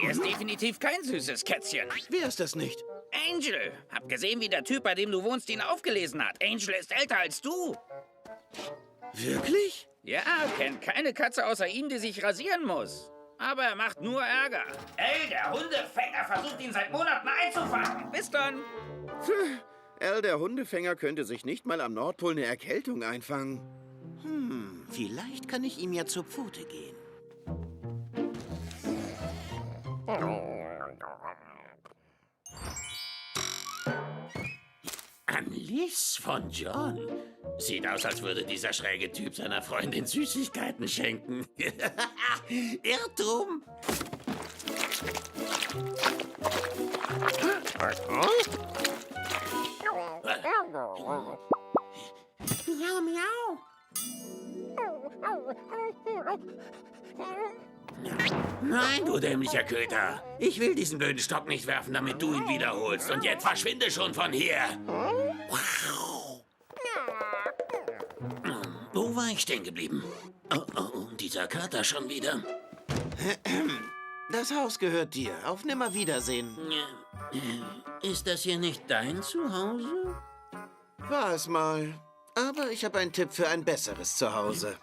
Er ist definitiv kein süßes Kätzchen. Wer ist das nicht? Angel. Hab gesehen, wie der Typ, bei dem du wohnst, ihn aufgelesen hat. Angel ist älter als du. Wirklich? Ja, kennt keine Katze außer ihm, die sich rasieren muss. Aber er macht nur Ärger. Ey, der Hundefänger versucht, ihn seit Monaten einzufangen. Bis dann. Al, der Hundefänger, könnte sich nicht mal am Nordpol eine Erkältung einfangen. Vielleicht kann ich ihm ja zur Pfote gehen. Lies von John. Sieht aus, als würde dieser schräge Typ seiner Freundin Süßigkeiten schenken. Irrtum. Miau, miau. Nein, du dämlicher Köter. Ich will diesen blöden Stock nicht werfen, damit du ihn wiederholst. Und jetzt verschwinde schon von hier. Wo war ich stehen geblieben? Oh, dieser Kater schon wieder. Das Haus gehört dir. Auf Nimmerwiedersehen. Ist das hier nicht dein Zuhause? War es mal. Aber ich habe einen Tipp für ein besseres Zuhause.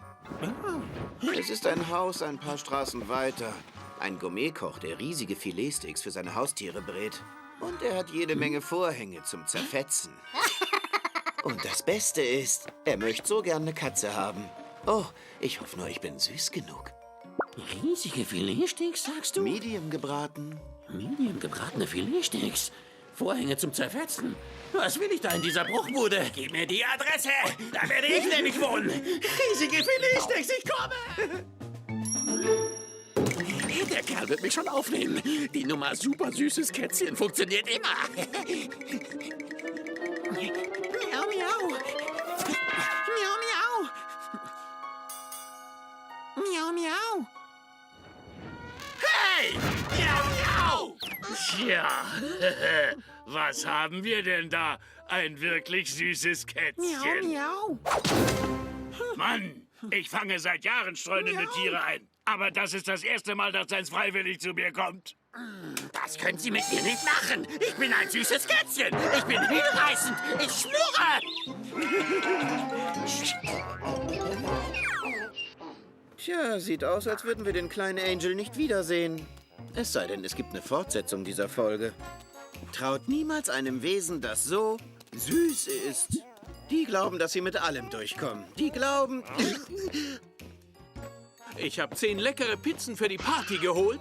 Es ist ein Haus ein paar Straßen weiter. Ein Gourmetkoch, der riesige Filetsteaks für seine Haustiere brät. Und er hat jede Menge Vorhänge zum Zerfetzen. Und das Beste ist, er möchte so gern eine Katze haben. Oh, ich hoffe nur, ich bin süß genug. Riesige Filetsteaks, sagst du? Medium gebraten. Medium gebratene Filetsteaks? Vorhänge zum Zerfetzen? Was will ich da in dieser Bruchbude? Gib mir die Adresse! Da werde ich nämlich wohnen! Riesige Filetsteaks, ich komme! Der Kerl wird mich schon aufnehmen. Die Nummer super süßes Kätzchen funktioniert immer. Miau, miau. Miau, miau. Miau, miau. Hey! Miau, miau! Tja, was haben wir denn da? Ein wirklich süßes Kätzchen. Miau, miau. Mann, ich fange seit Jahren streunende Tiere ein. Aber das ist das erste Mal, dass eins freiwillig zu mir kommt. Das können Sie mit mir nicht machen. Ich bin ein süßes Kätzchen. Ich bin hinreißend. Ich schnurre. Tja, sieht aus, als würden wir den kleinen Angel nicht wiedersehen. Es sei denn, es gibt eine Fortsetzung dieser Folge. Traut niemals einem Wesen, das so süß ist. Die glauben, dass sie mit allem durchkommen. Die glauben... Ich habe 10 leckere Pizzen für die Party geholt.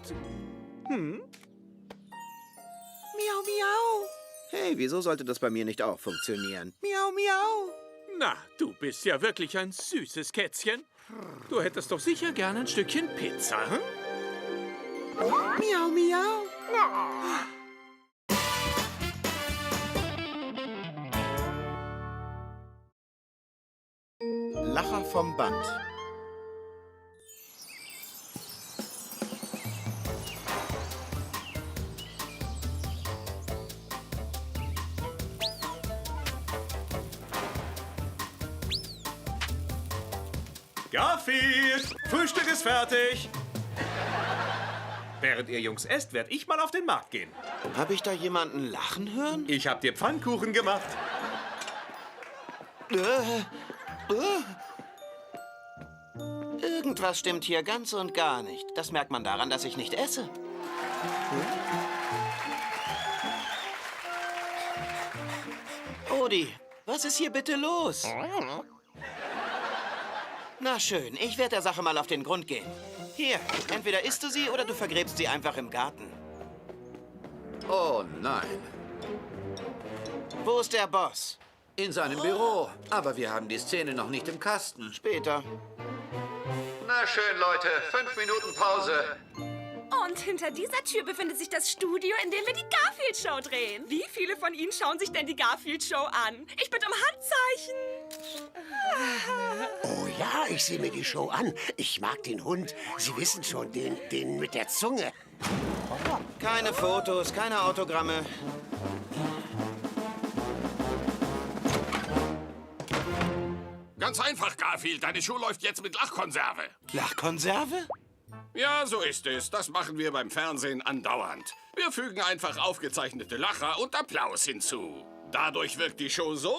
Miau, miau. Hey, wieso sollte das bei mir nicht auch funktionieren? Miau, miau. Na, du bist ja wirklich ein süßes Kätzchen. Du hättest doch sicher gerne ein Stückchen Pizza, hm? Miau, miau. Lacher vom Band. Garfield, Frühstück ist fertig. Während ihr Jungs esst, werde ich mal auf den Markt gehen. Habe ich da jemanden lachen hören? Ich habe dir Pfannkuchen gemacht. Irgendwas stimmt hier ganz und gar nicht. Das merkt man daran, dass ich nicht esse. Odie, was ist hier bitte los? Na schön, ich werde der Sache mal auf den Grund gehen. Hier, entweder isst du sie oder du vergräbst sie einfach im Garten. Oh nein. Wo ist der Boss? In seinem Büro. Aber wir haben die Szene noch nicht im Kasten. Später. Na schön, Leute. 5 Minuten Pause. Und hinter dieser Tür befindet sich das Studio, in dem wir die Garfield-Show drehen. Wie viele von Ihnen schauen sich denn die Garfield-Show an? Ich bitte um Handzeichen. Oh ja, ich sehe mir die Show an. Ich mag den Hund. Sie wissen schon, den mit der Zunge. Keine Fotos, keine Autogramme. Ganz einfach, Garfield. Deine Show läuft jetzt mit Lachkonserve. Lachkonserve? Ja, so ist es. Das machen wir beim Fernsehen andauernd. Wir fügen einfach aufgezeichnete Lacher und Applaus hinzu. Dadurch wirkt die Show so,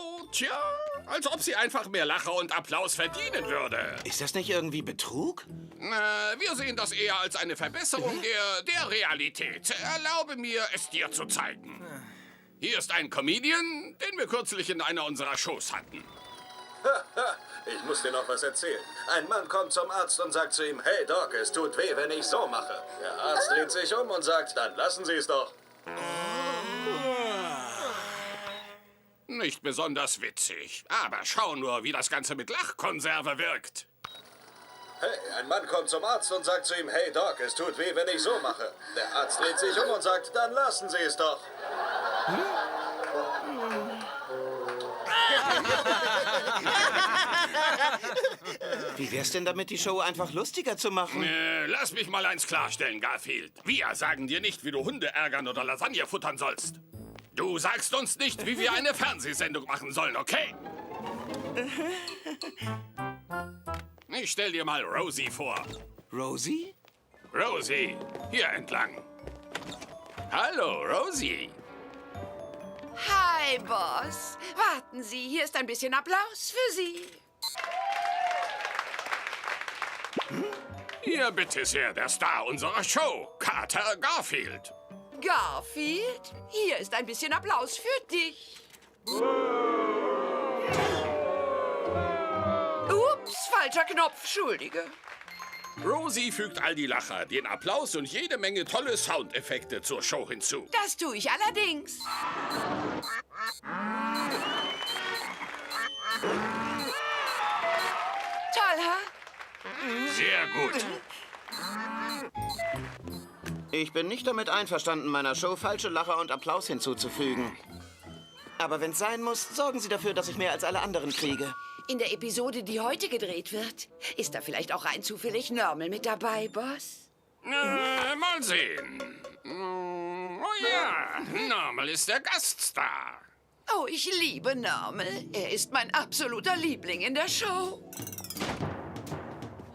als ob sie einfach mehr Lacher und Applaus verdienen würde. Ist das nicht irgendwie Betrug? Wir sehen das eher als eine Verbesserung der Realität. Erlaube mir, es dir zu zeigen. Hier ist ein Comedian, den wir kürzlich in einer unserer Shows hatten. Ich muss dir noch was erzählen. Ein Mann kommt zum Arzt und sagt zu ihm, hey Doc, es tut weh, wenn ich so mache. Der Arzt dreht sich um und sagt, dann lassen Sie es doch. Nicht besonders witzig. Aber schau nur, wie das Ganze mit Lachkonserve wirkt. Hey, ein Mann kommt zum Arzt und sagt zu ihm, hey Doc, es tut weh, wenn ich so mache. Der Arzt dreht sich um und sagt, dann lassen Sie es doch. Wie wär's denn damit, die Show einfach lustiger zu machen? Lass mich mal eins klarstellen, Garfield. Wir sagen dir nicht, wie du Hunde ärgern oder Lasagne futtern sollst. Du sagst uns nicht, wie wir eine Fernsehsendung machen sollen, okay? Ich stell dir mal Rosie vor. Rosie? Rosie, hier entlang. Hallo, Rosie. Hi, Boss. Warten Sie, hier ist ein bisschen Applaus für Sie. Hier bitte sehr der Star unserer Show, Kater Garfield. Garfield, hier ist ein bisschen Applaus für dich. Ups, falscher Knopf, Entschuldige. Rosie fügt all die Lacher, den Applaus und jede Menge tolle Soundeffekte zur Show hinzu. Das tue ich allerdings. Toll, ha? Sehr gut. Ich bin nicht damit einverstanden, meiner Show falsche Lacher und Applaus hinzuzufügen. Aber wenn's sein muss, sorgen Sie dafür, dass ich mehr als alle anderen kriege. In der Episode, die heute gedreht wird, ist da vielleicht auch rein zufällig Normal mit dabei, Boss? Mal sehen. Oh ja, Normal ist der Gaststar. Oh, ich liebe Normal. Er ist mein absoluter Liebling in der Show.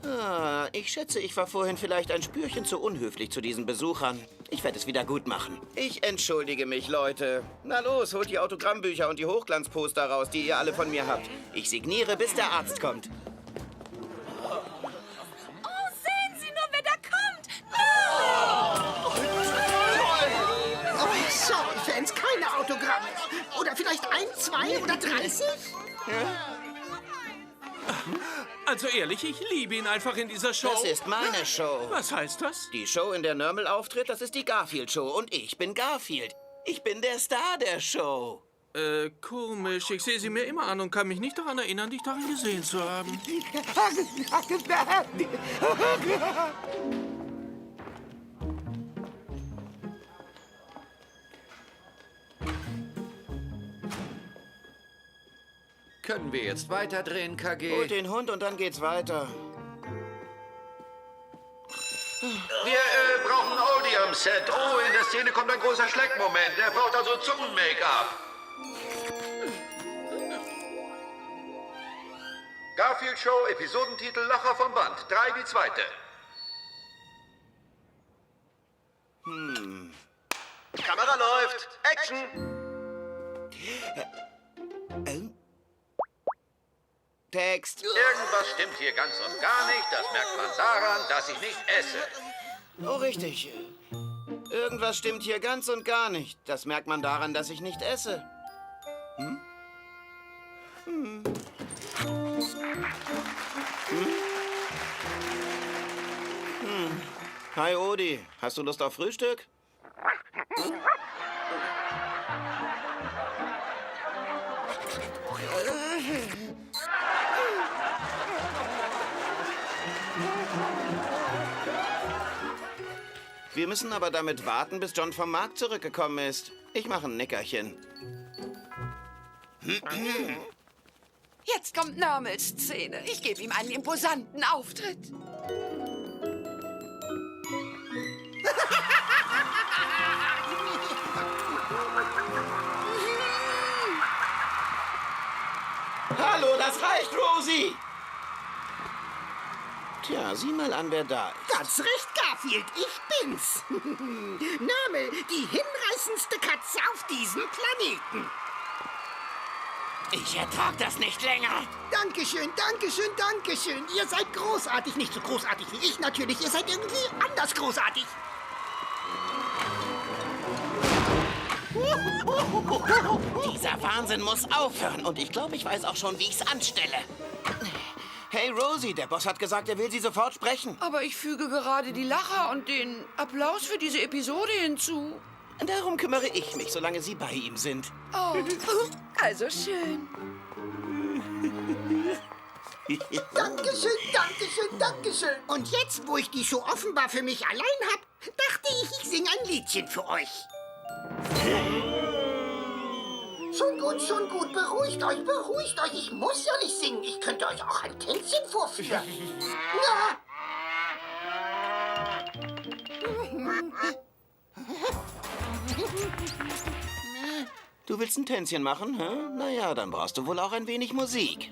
Ah, ich schätze, ich war vorhin vielleicht ein Spürchen zu unhöflich zu diesen Besuchern. Ich werde es wieder gut machen. Ich entschuldige mich, Leute. Na los, holt die Autogrammbücher und die Hochglanzposter raus, die ihr alle von mir habt. Ich signiere, bis der Arzt kommt. Oh, sehen Sie nur, wer da kommt! Oh, sorry, Fans, keine Autogramme. Oder vielleicht 1, 2 oder 30? Also ehrlich, ich liebe ihn einfach in dieser Show. Das ist meine Show. Was heißt das? Die Show, in der Normal auftritt, das ist die Garfield-Show. Und ich bin Garfield. Ich bin der Star der Show. Komisch. Ich sehe sie mir immer an und kann mich nicht daran erinnern, dich darin gesehen zu haben. Können wir jetzt weiterdrehen, KG? Holt den Hund und dann geht's weiter. Wir brauchen Oldie am Set. Oh, in der Szene kommt ein großer Schleckmoment. Er braucht also Zungen-Make-up. Garfield Show, Episodentitel Lacher vom Band. 3 die zweite. Kamera läuft. Action. Text. Irgendwas stimmt hier ganz und gar nicht. Das merkt man daran, dass ich nicht esse. Oh, richtig. Irgendwas stimmt hier ganz und gar nicht. Das merkt man daran, dass ich nicht esse. Hi, Odi. Hast du Lust auf Frühstück? Wir müssen aber damit warten, bis John vom Markt zurückgekommen ist. Ich mache ein Nickerchen. Jetzt kommt Normals Szene. Ich gebe ihm einen imposanten Auftritt. Hallo, das reicht, Rosie! Tja, sieh mal an, wer da ist. Ganz recht, Garfield, ich bin's. Normal, die hinreißendste Katze auf diesem Planeten. Ich ertrag das nicht länger. Dankeschön, Dankeschön, Dankeschön. Ihr seid großartig. Nicht so großartig wie ich natürlich. Ihr seid irgendwie anders großartig. Dieser Wahnsinn muss aufhören. Und ich glaube, ich weiß auch schon, wie ich's anstelle. Hey, Rosie, der Boss hat gesagt, er will Sie sofort sprechen. Aber ich füge gerade die Lacher und den Applaus für diese Episode hinzu. Darum kümmere ich mich, solange Sie bei ihm sind. Oh, also schön. Dankeschön, Dankeschön, Dankeschön. Und jetzt, wo ich die Show offenbar für mich allein hab, dachte ich, ich singe ein Liedchen für euch. Schon gut. Beruhigt euch, beruhigt euch. Ich muss ja nicht singen. Ich könnte euch auch ein Tänzchen vorführen. Ja. Du willst ein Tänzchen machen, hä? Naja, dann brauchst du wohl auch ein wenig Musik.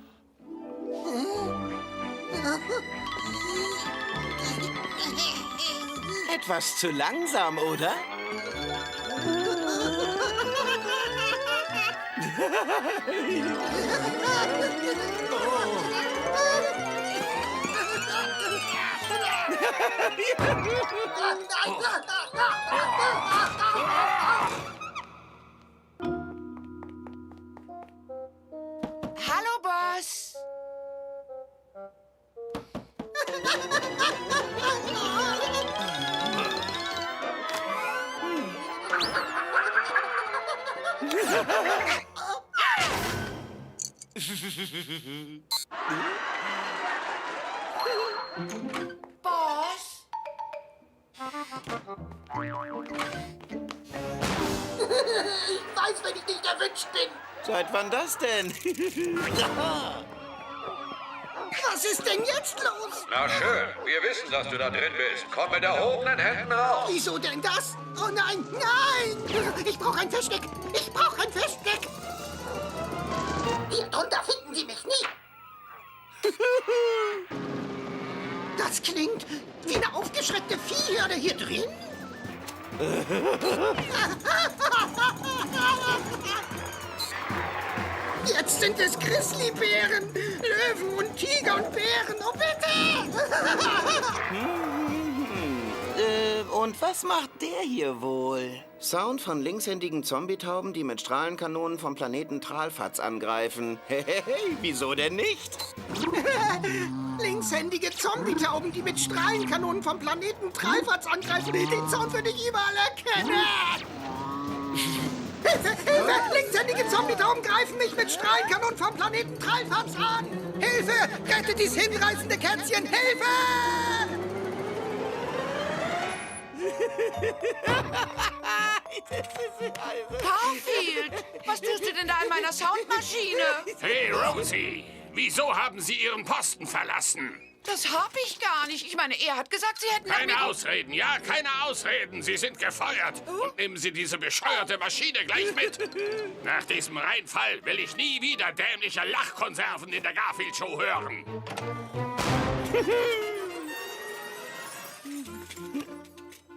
Etwas zu langsam, oder? Hallo, Boss. Boss? Ich weiß, wenn ich nicht erwünscht bin. Seit wann das denn? Was ist denn jetzt los? Na schön, wir wissen, dass du da drin bist. Komm mit erhobenen Händen raus. Wieso denn das? Oh nein, nein! Ich brauche ein Versteck. Ich brauche ein Versteck. Hier drunter finden Sie mich nie. Das klingt wie eine aufgeschreckte Viehherde hier drin. Jetzt sind es Grizzlybären, Löwen und Tiger und Bären. Oh bitte! Und was macht der hier wohl? Sound von linkshändigen Zombietauben, die mit Strahlenkanonen vom Planeten Tralfatz angreifen. Hey, wieso denn nicht? Linkshändige Zombietauben, die mit Strahlenkanonen vom Planeten Tralfatz angreifen. Den Sound würde ich überall erkennen. Hilfe! Hilfe! Linkshändige Zombietauben greifen mich mit Strahlenkanonen vom Planeten Tralfatz an! Hilfe! Rettet dies hinreißende Kätzchen! Hilfe! Garfield, was tust du denn da in meiner Soundmaschine? Hey, Rosie, wieso haben Sie Ihren Posten verlassen? Das hab ich gar nicht. Ich meine, er hat gesagt, Sie hätten... Keine Ausreden, ja, keine Ausreden. Sie sind gefeuert. Und nehmen Sie diese bescheuerte Maschine gleich mit. Nach diesem Reinfall will ich nie wieder dämliche Lachkonserven in der Garfield-Show hören.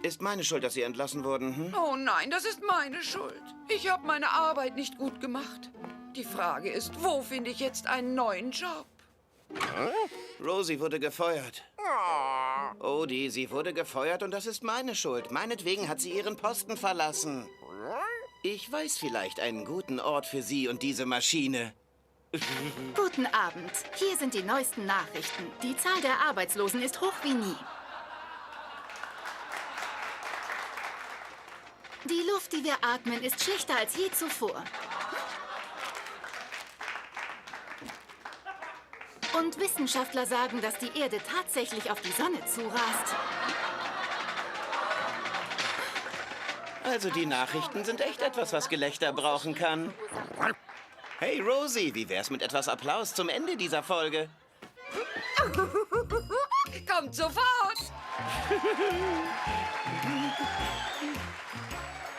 Ist meine Schuld, dass Sie entlassen wurden, hm? Oh nein, das ist meine Schuld. Ich habe meine Arbeit nicht gut gemacht. Die Frage ist, wo finde ich jetzt einen neuen Job? Rosie wurde gefeuert. Odie, sie wurde gefeuert und das ist meine Schuld. Meinetwegen hat sie ihren Posten verlassen. Ich weiß vielleicht einen guten Ort für Sie und diese Maschine. Guten Abend. Hier sind die neuesten Nachrichten. Die Zahl der Arbeitslosen ist hoch wie nie. Die Luft, die wir atmen, ist schlechter als je zuvor. Und Wissenschaftler sagen, dass die Erde tatsächlich auf die Sonne zurast. Also die Nachrichten sind echt etwas, was Gelächter brauchen kann. Hey Rosie, wie wär's mit etwas Applaus zum Ende dieser Folge? Kommt sofort!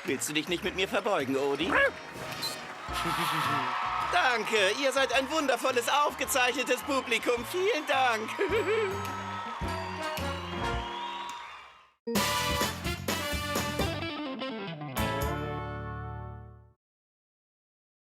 Willst du dich nicht mit mir verbeugen, Odie? Danke, ihr seid ein wundervolles, aufgezeichnetes Publikum. Vielen Dank.